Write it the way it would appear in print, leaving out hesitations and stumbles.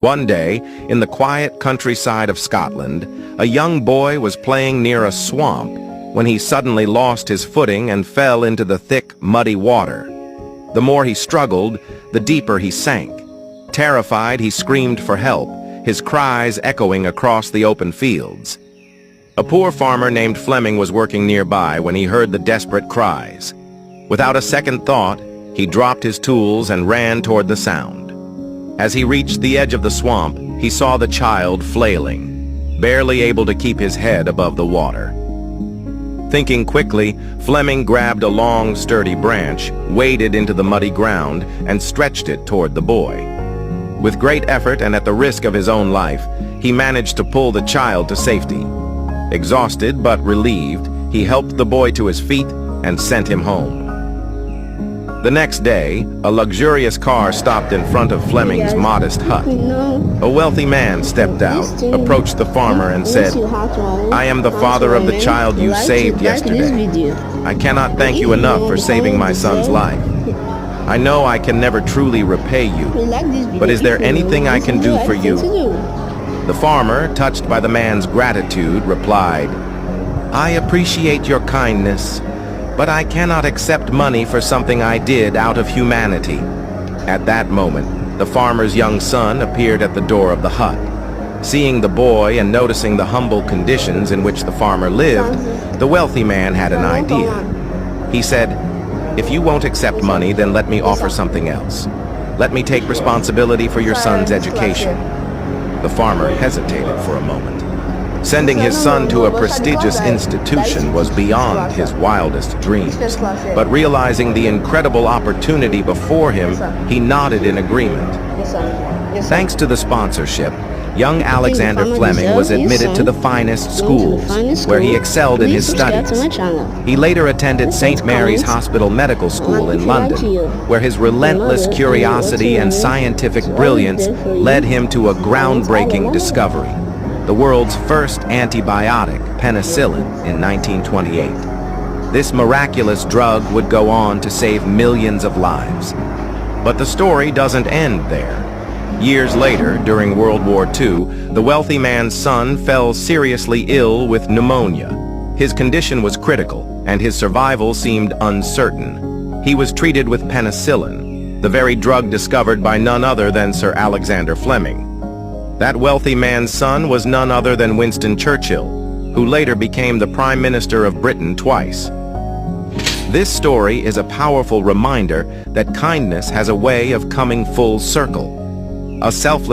One day, in the quiet countryside of Scotland, a young boy was playing near a swamp when he suddenly lost his footing and fell into the thick, muddy water. The more he struggled, the deeper he sank. Terrified, he screamed for help, his cries echoing across the open fields. A poor farmer named Fleming was working nearby when he heard the desperate cries. Without a second thought, he dropped his tools and ran toward the sound. As he reached the edge of the swamp, he saw the child flailing, barely able to keep his head above the water. Thinking quickly, Fleming grabbed a long, sturdy branch, waded into the muddy ground, and stretched it toward the boy. With great effort and at the risk of his own life, he managed to pull the child to safety. Exhausted but relieved, he helped the boy to his feet and sent him home. The next day, a luxurious car stopped in front of Fleming's modest hut. A wealthy man stepped out, approached the farmer and said, "I am the father of the child you saved yesterday. I cannot thank you enough for saving my son's life. I know I can never truly repay you, but is there anything I can do for you?" The farmer, touched by the man's gratitude, replied, "I appreciate your kindness, but I cannot accept money for something I did out of humanity." At that moment, the farmer's young son appeared at the door of the hut. Seeing the boy and noticing the humble conditions in which the farmer lived, the wealthy man had an idea. He said, "If you won't accept money, then let me offer something else. Let me take responsibility for your son's education." The farmer hesitated for a moment. Sending his son to a prestigious institution was beyond his wildest dreams. But realizing the incredible opportunity before him, he nodded in agreement. Thanks to the sponsorship, young Alexander Fleming was admitted to the finest schools, where he excelled in his studies. He later attended St. Mary's Hospital Medical School in London, where his relentless curiosity and scientific brilliance led him to a groundbreaking discovery: the world's first antibiotic, penicillin, in 1928. This miraculous drug would go on to save millions of lives. But the story doesn't end there. Years later, during World War II, the wealthy man's son fell seriously ill with pneumonia. His condition was critical, and his survival seemed uncertain. He was treated with penicillin, the very drug discovered by none other than Sir Alexander Fleming. That wealthy man's son was none other than Winston Churchill, who later became the Prime Minister of Britain twice. This story is a powerful reminder that kindness has a way of coming full circle. A selfless